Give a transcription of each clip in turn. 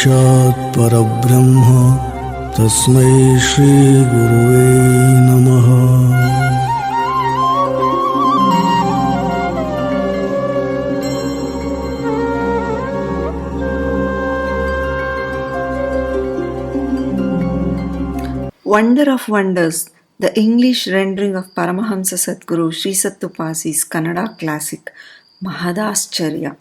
साक्षात् परब्रह्म तस्मै श्री गुरुवे नमः। Wonder of Wonders, the English rendering of Paramahamsa Sadguru Sri Sattupasi's Kannada classic Mahadascharya.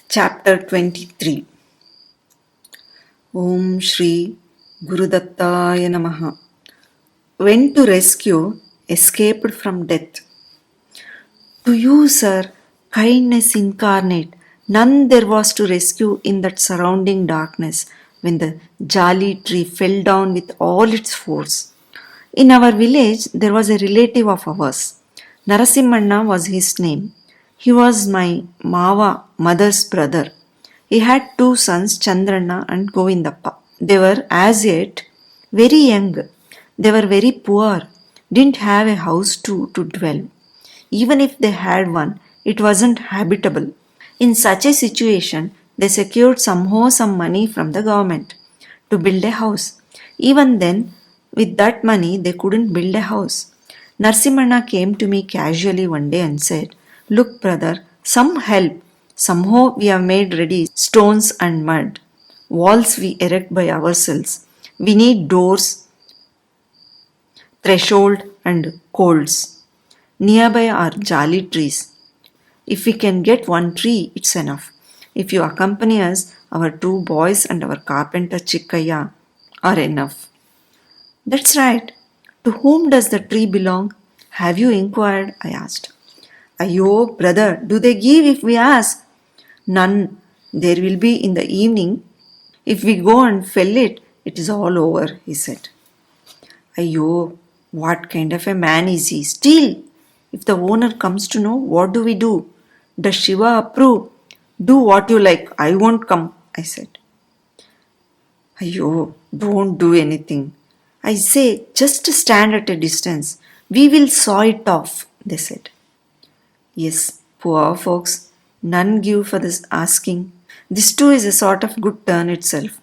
Chapter 23. Om Shri Gurudattaya Namaha. Went to rescue, escaped from death. To you, sir, kindness incarnate, none there was to rescue in that surrounding darkness when the jali tree fell down with all its force. In our village, there was a relative of ours. Narasimhanna was his name. He was my Mava, mother's brother. He had two sons, Chandranna and Govindappa. They were as yet very young. They were very poor, didn't have a house to dwell. Even if they had one, it wasn't habitable. In such a situation, they secured somehow some money from the government to build a house. Even then, with that money, they couldn't build a house. Narasimhanna came to me casually one day and said, "Look, brother, some help. Somehow we have made ready stones and mud. Walls we erect by ourselves. We need doors, threshold, and coals. Nearby are jali trees. If we can get one tree, it's enough. If you accompany us, our two boys and our carpenter Chikkaya are enough." "That's right. To whom does the tree belong? Have you inquired?" I asked. "Ayo, brother, do they give if we ask?" "None. There will be in the evening. If we go and fell it, it is all over," he said. "Ayo, what kind of a man is he? Steal! If the owner comes to know, what do we do? Does Shiva approve? Do what you like. I won't come," I said. "Ayo, don't do anything. I say, just stand at a distance. We will saw it off," they said. Yes, poor folks, none give for this asking. This too is a sort of good turn itself.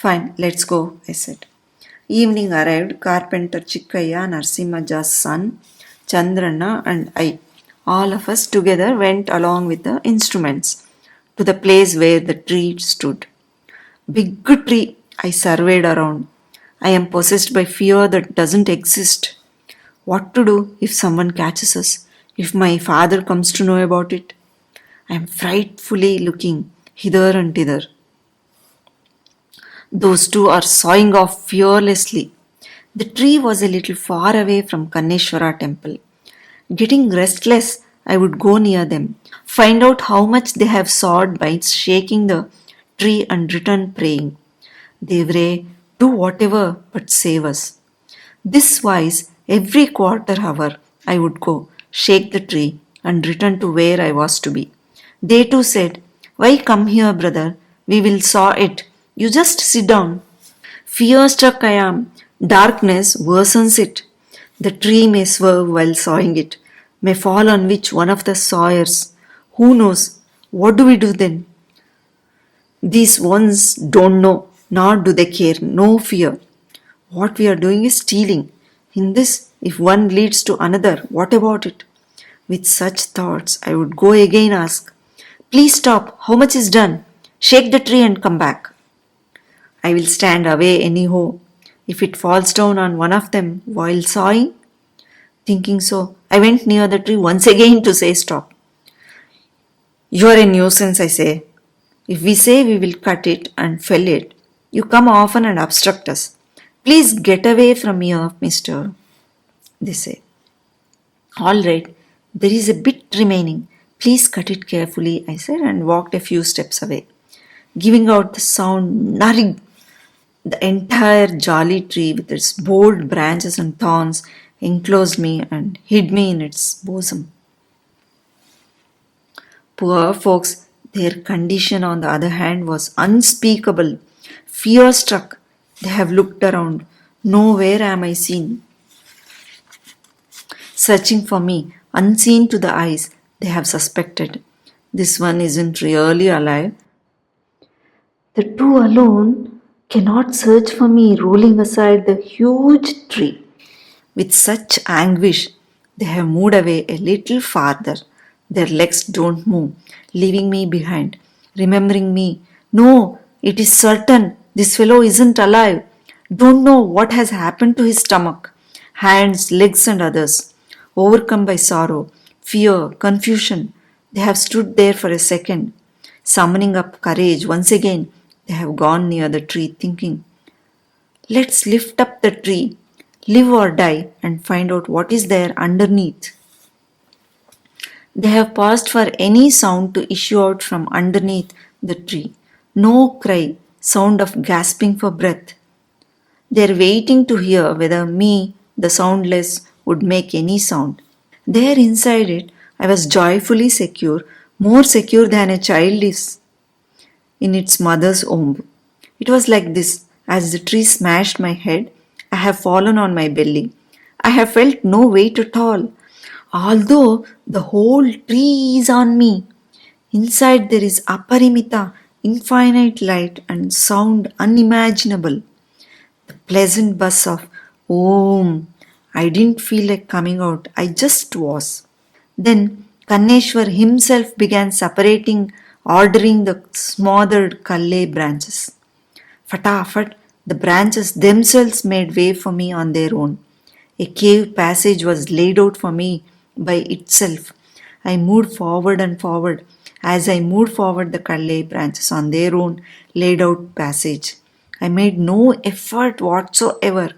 "Fine, let's go," I said. Evening arrived. Carpenter Chikkaya, Narasimha's son, Chandranna and I, all of us together went along with the instruments to the place where the tree stood. Big tree. I surveyed around. I am possessed by fear that doesn't exist. What to do if someone catches us? If my father comes to know about it? I am frightfully looking hither and thither. Those two are sawing off fearlessly. The tree was a little far away from Kanneshwara temple. Getting restless, I would go near them, find out how much they have sawed by shaking the tree and return praying. Devre, do whatever but save us. This wise, every quarter hour I would go, shake the tree, and return to where I was to be. They too said, "Why come here, brother? We will saw it. You just sit down." Fear struck I am. Darkness worsens it. The tree may swerve while sawing it, may fall on which one of the sawyers. Who knows? What do we do then? These ones don't know, nor do they care. No fear. What we are doing is stealing. In this, if one leads to another, what about it? With such thoughts, I would go again ask, "Please stop. How much is done? Shake the tree and come back." I will stand away anyhow. If it falls down on one of them while sawing? Thinking so, I went near the tree once again to say stop. "You are a nuisance," I say. "If we say we will cut it and fell it, you come often and obstruct us. Please get away from here, mister," they say. "All right, there is a bit remaining. Please cut it carefully," I said, and walked a few steps away, giving out the sound narig. The entire jali tree with its bold branches and thorns enclosed me and hid me in its bosom. Poor folks, their condition on the other hand was unspeakable. Fear struck, they have looked around. Nowhere am I seen. Searching for me, unseen to the eyes, they have suspected. This one isn't really alive. The two alone cannot search for me, rolling aside the huge tree. With such anguish, they have moved away a little farther. Their legs don't move, leaving me behind, remembering me. No, it is certain this fellow isn't alive. Don't know what has happened to his stomach, hands, legs, and others. Overcome by sorrow, fear, confusion, they have stood there for a second. Summoning up courage once again, they have gone near the tree, thinking, let's lift up the tree, live or die, and find out what is there underneath. They have paused for any sound to issue out from underneath the tree. No cry, sound of gasping for breath. They are waiting to hear whether me, the soundless, would make any sound. There inside it, I was joyfully secure, more secure than a child is in its mother's womb. It was like this: as the tree smashed my head, I have fallen on my belly. I have felt no weight at all, although the whole tree is on me. Inside there is aparimita, infinite light and sound unimaginable. The pleasant buzz of Om. I didn't feel like coming out, I just was. Then Kanneshwar himself began separating, ordering the smothered kalle branches. Fatafat, the branches themselves made way for me on their own. A cave passage was laid out for me by itself. I moved forward and forward. As I moved forward, the kalle branches on their own laid out passage. I made no effort whatsoever.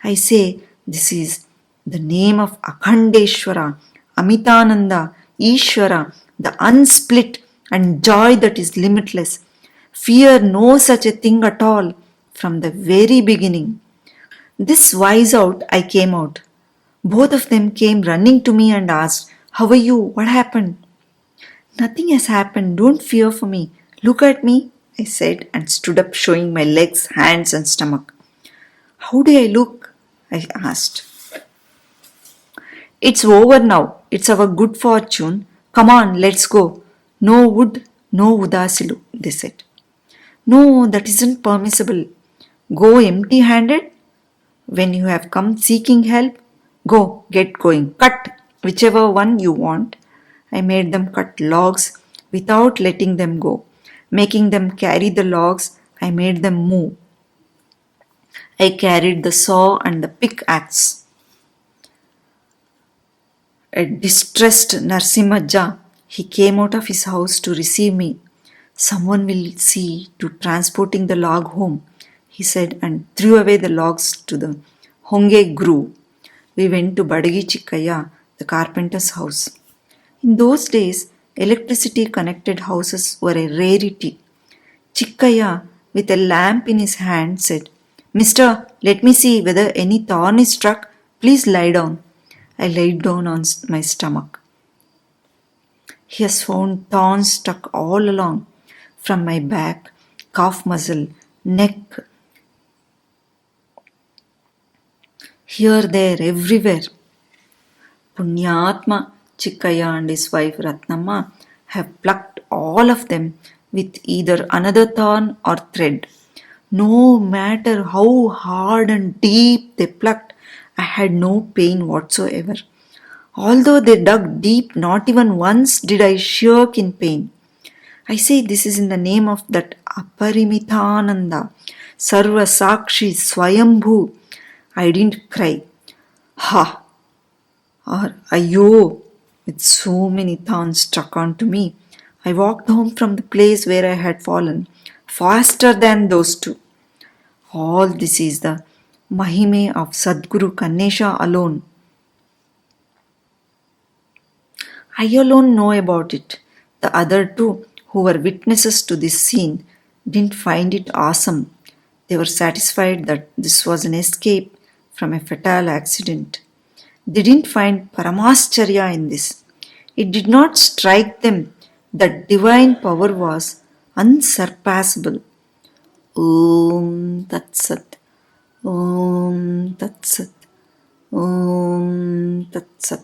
I say, this is the name of Akhandeshwara, Amitananda, Ishvara, the unsplit and joy that is limitless. Fear no such a thing at all from the very beginning. This wise out, I came out. Both of them came running to me and asked, how are you? What happened? Nothing has happened. Don't fear for me. Look at me, I said, and stood up showing my legs, hands and stomach. How do I look? I asked. It's over now. It's our good fortune. Come on, let's go. No wood, no udasilu, they said. No, that isn't permissible. Go empty handed? When you have come seeking help, go, get going. Cut whichever one you want. I made them cut logs without letting them go. Making them carry the logs, I made them move. I carried the saw and the pickaxe. A distressed Narsimajja, he came out of his house to receive me. Someone will see to transporting the log home, he said, and threw away the logs to the Honge Grove. We went to Badagi Chikkaya, the carpenter's house. In those days, electricity connected houses were a rarity. Chikkaya, with a lamp in his hand, said, Mister, let me see whether any thorn is struck. Please lie down. I laid down on my stomach. He has found thorns stuck all along, from my back, calf muscle, neck, here, there, everywhere. Punyatma, Chikkaya and his wife Ratnamma have plucked all of them with either another thorn or thread. No matter how hard and deep they plucked, I had no pain whatsoever. Although they dug deep, not even once did I shirk in pain. I say this is in the name of that Aparimitananda, Sarva Sakshi Swayambhu. I didn't cry. Ha! Or Ayyo! With so many thorns stuck onto me, I walked home from the place where I had fallen, faster than those two. All this is the Mahime of Sadguru Kannesha alone. I alone know about it. The other two, who were witnesses to this scene, didn't find it awesome. They were satisfied that this was an escape from a fatal accident. They didn't find Paramascharya in this. It did not strike them that divine power was unsurpassable. Om Tat Sat. Om Tat Sat. Om Tat Sat.